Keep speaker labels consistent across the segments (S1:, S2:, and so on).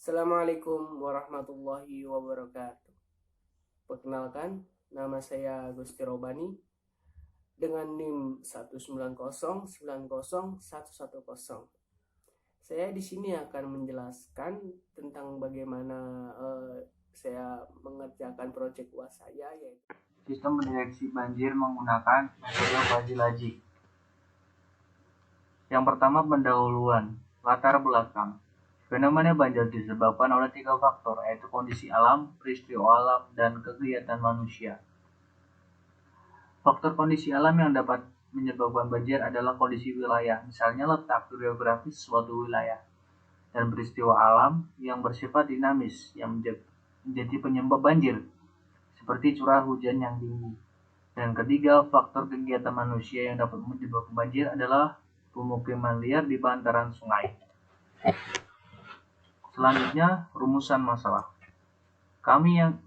S1: Assalamualaikum warahmatullahi wabarakatuh. Perkenalkan, nama saya Gusti Robani dengan NIM 190901110. Saya di sini akan menjelaskan tentang bagaimana saya mengerjakan proyek UAS saya, yaitu
S2: Sistem pendeteksi banjir menggunakan metode fuzzy logic. Yang pertama, pendahuluan. Latar belakang. Fenomena banjir disebabkan oleh 3 faktor, yaitu kondisi alam, peristiwa alam, dan kegiatan manusia. Faktor kondisi alam yang dapat menyebabkan banjir adalah kondisi wilayah, misalnya letak geografis suatu wilayah, dan peristiwa alam yang bersifat dinamis yang menjadi penyebab banjir, seperti curah hujan yang tinggi. Dan ketiga, faktor kegiatan manusia yang dapat menyebabkan banjir adalah pemukiman liar di bantaran sungai. Selanjutnya, rumusan masalah. Kami yang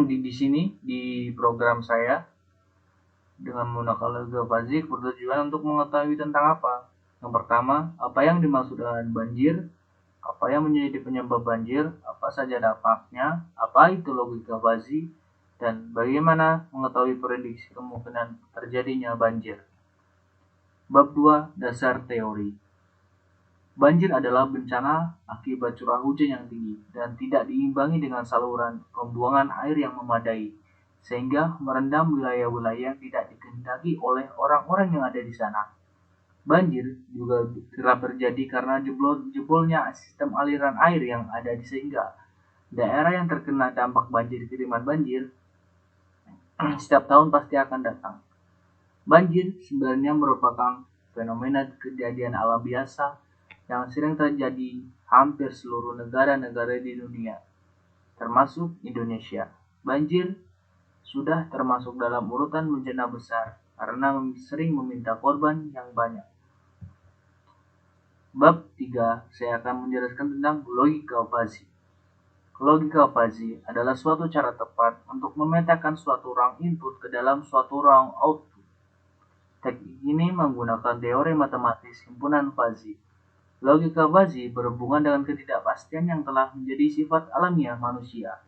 S2: di sini di program saya dengan menggunakan logika fuzzy bertujuan untuk mengetahui tentang apa. Yang pertama, apa yang dimaksud dengan banjir, apa yang menjadi penyebab banjir, apa saja dampaknya, apa itu logika fuzzy, dan bagaimana mengetahui prediksi kemungkinan terjadinya banjir. Bab 2, dasar teori. Banjir adalah bencana akibat curah hujan yang tinggi dan tidak diimbangi dengan saluran pembuangan air yang memadai, sehingga merendam wilayah-wilayah yang tidak dikehendaki oleh orang-orang yang ada di sana. Banjir juga kerap terjadi karena jebolnya sistem aliran air yang ada sehingga daerah yang terkena dampak banjir kiriman banjir setiap tahun pasti akan datang. Banjir sebenarnya merupakan fenomena kejadian alam biasa yang sering terjadi hampir seluruh negara-negara di dunia, termasuk Indonesia. Banjir sudah termasuk dalam urutan bencana besar karena sering meminta korban yang banyak. Bab 3, saya akan menjelaskan tentang logika fuzzy. Logika fuzzy adalah suatu cara tepat untuk memetakan suatu ruang input ke dalam suatu ruang output. Teknik ini menggunakan teori matematis himpunan fuzzy. Logika fuzzy berhubungan dengan ketidakpastian yang telah menjadi sifat alamiah manusia.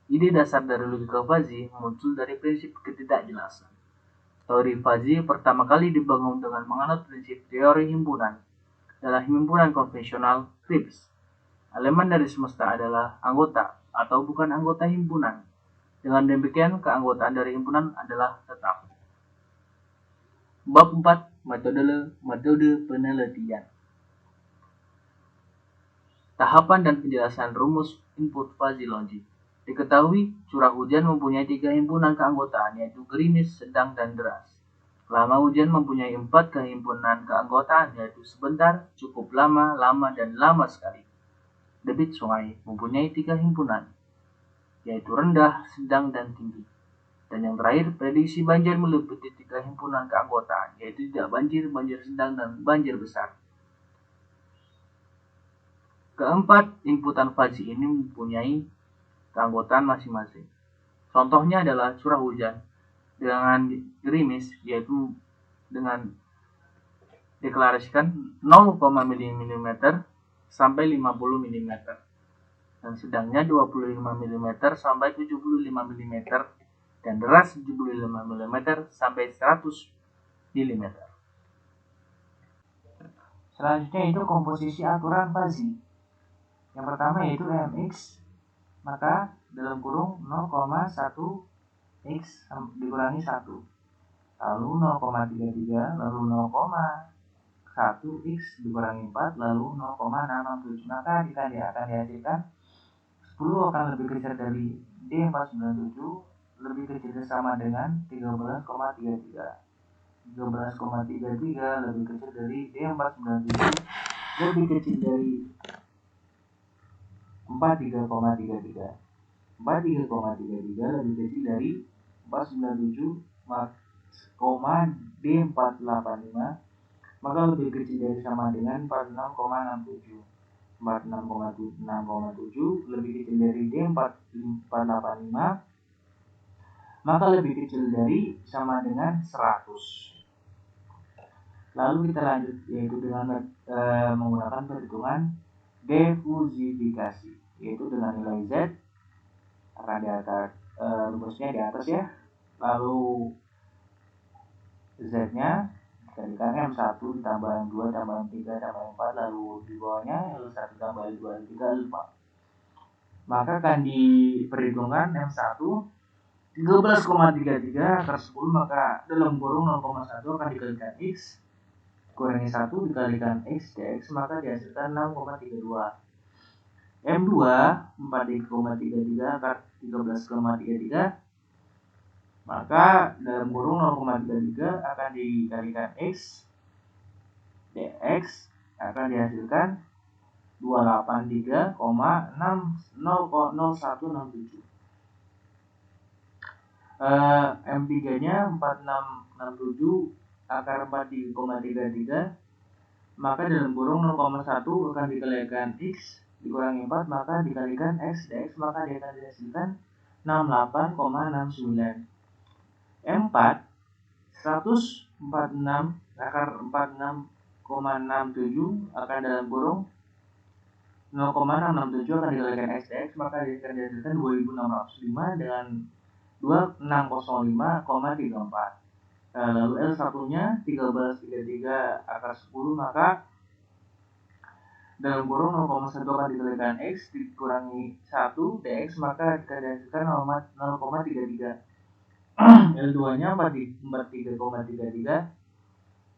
S2: Ide dasar dari logika fuzzy muncul dari prinsip ketidakjelasan. Teori fuzzy pertama kali dibangun dengan menganut prinsip teori himpunan. Dalam himpunan konvensional, Kripps, elemen dari semesta adalah anggota atau bukan anggota himpunan. Dengan demikian, keanggotaan dari himpunan adalah tetap. Bab 4, metode penelitian. Tahapan dan penjelasan rumus input fuzzy logic. Diketahui, curah hujan mempunyai 3 himpunan keanggotaan, yaitu gerimis, sedang, dan deras. Lama hujan mempunyai 4 kehimpunan keanggotaan, yaitu sebentar, cukup lama, lama, dan lama sekali. Debit sungai mempunyai 3 himpunan, yaitu rendah, sedang, dan tinggi. Dan yang terakhir, prediksi banjir meliputi 3 himpunan keanggotaan, yaitu tidak banjir, banjir sedang, dan banjir besar. Keempat inputan fuzzy ini mempunyai keanggotaan masing-masing. Contohnya adalah curah hujan dengan gerimis, yaitu dengan deklarasikan 0, mm sampai 50 mm, dan sedangnya 25 mm sampai 75 mm, dan deras 75 mm sampai 100 mm.
S3: Selanjutnya itu komposisi aturan fuzzy. Yang pertama yaitu mx, maka dalam kurung 0,1 x dikurangi 1, lalu 0,33, lalu 0,1 x dikurangi 4, lalu 0,667. Maka jika dia akan dihasilkan 10 akan lebih kecil dari D497, lebih kecil sama dengan 13,33. 13,33 lebih kecil dari D497, lebih kecil dari 43,33. 43,33 lebih kecil dari 497, D485, maka lebih kecil dari sama dengan 46,67. 46,67 lebih kecil dari D485, maka lebih kecil dari sama dengan 100. Lalu kita lanjut yaitu dengan menggunakan perhitungan difusifikasi, yaitu dengan nilai Z akan di atas, rumusnya di atas ya, lalu Z-nya dikalikan M1 ditambah M2 tambah M3 tambah M4, lalu di bawahnya L1 tambah L2 L3 L4. Maka akan diperhitungkan M1 13,33 akar 10, maka dalam kurung 0,1 akan dikalikan X kurangi 1 dikalikan X dx, maka dihasilkan 6,32. M2 4,33 akar 13,33, maka dalam kurung 0,33 akan dikalikan X dx akan dihasilkan 283,0167. M3 nya 4667 akar 43,33, maka dalam kurung 0,1 akan dikalikan X dikurangi 4, maka dikalikan X dx, maka dia akan dihasilkan 68,69. M4 146 akar 46,67 akan dalam kurung 0,667 akan dikalikan X dx, maka dia akan dihasilkan 2605 dengan 2605,34. Lalu L1 nya 1333 akar 10, maka dalam kurung 0,1 akan dikalikan X dikurangi 1 dx, maka akan dihasilkan 0,33. L2 nya 43,33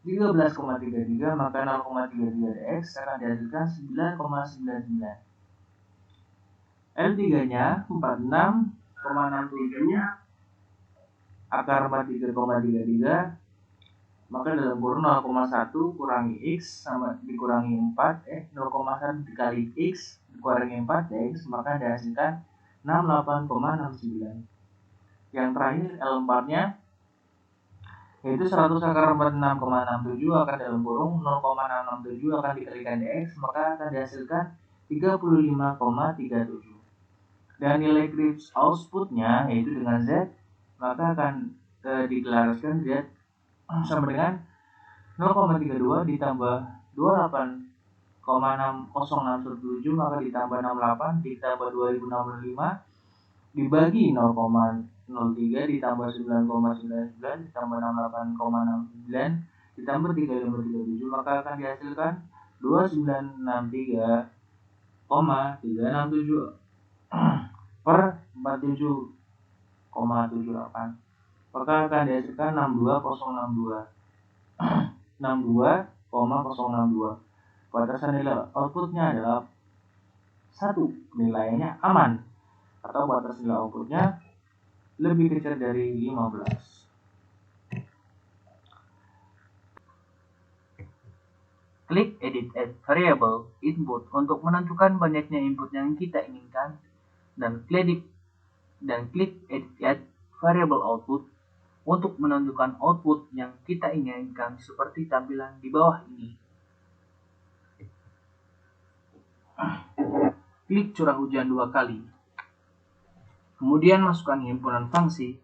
S3: 13,33, maka 0,33 dx akan dihasilkan 9,99. L3 nya 46,67 akar 43,33, maka dalam kurung 0,1 kurangi X sama dikurangi 4 0,1 dikali X dikurangi 4 dx, maka dihasilkan 68,69. Yang terakhir L4 nya yaitu 100 akar 46,67 akan dalam kurung 0,667 akan dikalikan dx, maka akan dihasilkan 35,37. Dan nilai Krips outputnya yaitu dengan Z, maka akan dideklarasikan Z sama dengan 0,32 ditambah 28,60617, maka ditambah 68 ditambah 2065 dibagi 0,03 ditambah 9,99 ditambah 68,69 ditambah 3537, maka akan dihasilkan 2963,367 per 47,78, maka akan dihasilkan 62062. 62,062. Batasan nilai outputnya adalah 1, nilainya aman, atau batas nilai outputnya lebih kecil dari 15.
S2: Klik Edit Add Variable Input untuk menentukan banyaknya input yang kita inginkan, dan klik Edit Add Variable Output untuk menentukan output yang kita inginkan seperti tampilan di bawah ini. Klik curah hujan 2 kali. Kemudian masukkan himpunan fungsi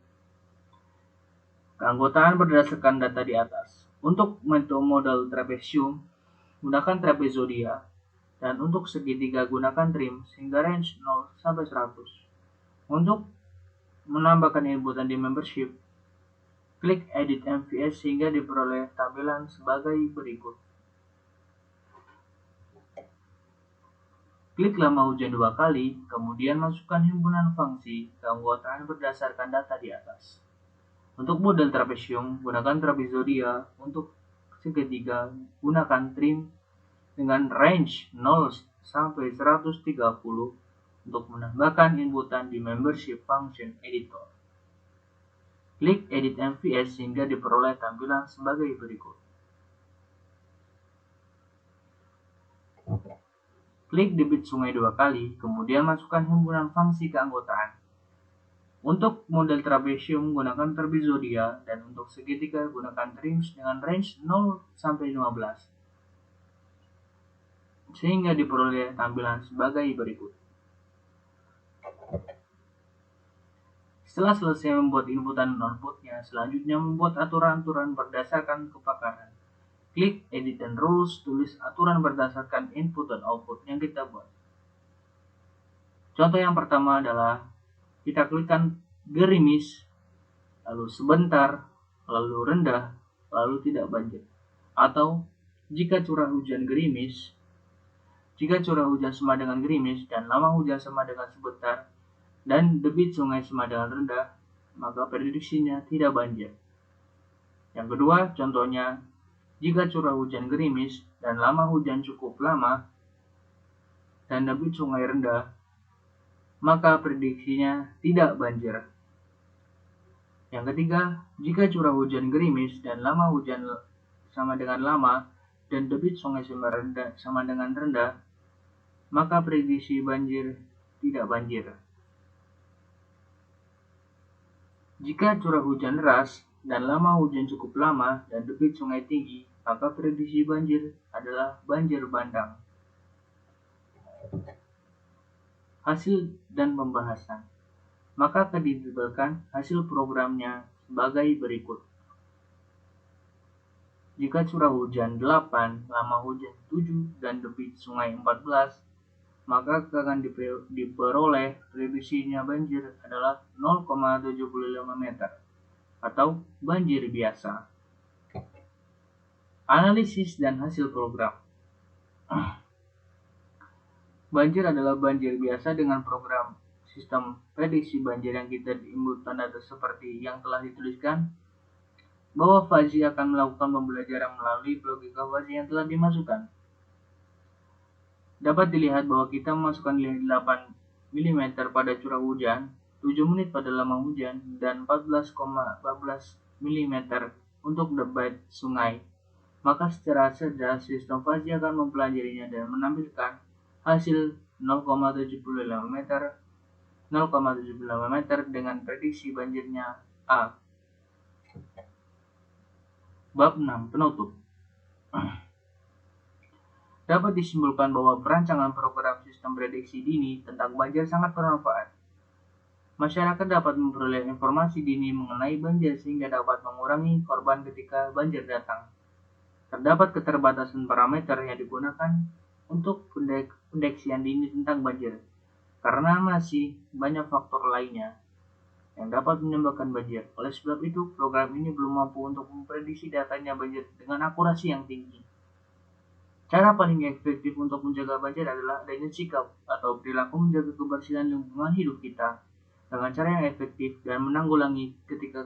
S2: keanggotaan berdasarkan data di atas. Untuk model trapesium, gunakan trapezoidea, dan untuk segitiga gunakan trim sehingga range 0 sampai 100. Untuk menambahkan inputan di membership, klik Edit MVS sehingga diperoleh tampilan sebagai berikut. Klik lama hujan 2 kali, kemudian masukkan himpunan fungsi keanggotaan berdasarkan data di atas. Untuk model trapesium, gunakan trapezoidea. Untuk segitiga, gunakan trim dengan range 0 sampai 130 untuk menambahkan inputan di membership function editor. Klik Edit MVS sehingga diperoleh tampilan sebagai berikut. Klik debit sungai 2 kali, kemudian masukkan himpunan fungsi keanggotaan. Untuk model trapesium, gunakan trapezoidea, dan untuk segitiga, gunakan trims dengan range 0 sampai 15. Sehingga diperoleh tampilan sebagai berikut. Setelah selesai membuat inputan dan outputnya, selanjutnya membuat aturan-aturan berdasarkan kepakaran. klik edit and rules, tulis aturan berdasarkan input dan output yang kita buat. Contoh yang pertama adalah kita klikkan gerimis, lalu sebentar, lalu rendah, lalu tidak banjir. Atau jika curah hujan gerimis, jika curah hujan sama dengan gerimis dan lama hujan sama dengan sebentar dan debit sungai sama dengan rendah, maka prediksinya tidak banjir. Yang kedua, contohnya, jika curah hujan gerimis dan lama hujan cukup lama dan debit sungai rendah, maka prediksinya tidak banjir. Yang ketiga, jika curah hujan gerimis dan lama hujan sama dengan lama dan debit sungai sama dengan rendah, maka prediksi banjir tidak banjir. Jika curah hujan deras dan lama hujan cukup lama dan debit sungai tinggi, maka prediksi banjir adalah banjir bandang. Hasil dan pembahasan. Maka akan ditampilkan hasil programnya sebagai berikut. Jika curah hujan 8, lama hujan 7, dan debit sungai 14, maka akan diperoleh prediksinya banjir adalah 0,75 meter atau banjir biasa. Analisis dan hasil program. Banjir adalah banjir biasa dengan program sistem prediksi banjir yang kita input tanda seperti yang telah dituliskan, bahwa Fazzi akan melakukan pembelajaran melalui logika Fazzi yang telah dimasukkan. Dapat dilihat bahwa kita memasukkan nilai 8 mm pada curah hujan, 7 menit pada lama hujan, dan 14,14 mm untuk debit sungai. Maka secara cerdas sistem Fazzi akan mempelajarinya dan menampilkan hasil 0,75 meter dengan prediksi banjirnya A. Bab 6. Penutup. Dapat disimpulkan bahwa perancangan program sistem prediksi dini tentang banjir sangat bermanfaat. Masyarakat dapat memperoleh informasi dini mengenai banjir sehingga dapat mengurangi korban ketika banjir datang. Terdapat keterbatasan parameter yang digunakan untuk pendeksian dini tentang banjir, karena masih banyak faktor lainnya yang dapat menyebabkan banjir. Oleh sebab itu, program ini belum mampu untuk memprediksi datanya banjir dengan akurasi yang tinggi. Cara paling efektif untuk menjaga banjir adalah adanya sikap atau perilaku menjaga kebersihan lingkungan hidup kita dengan cara yang efektif dan menanggulangi ketika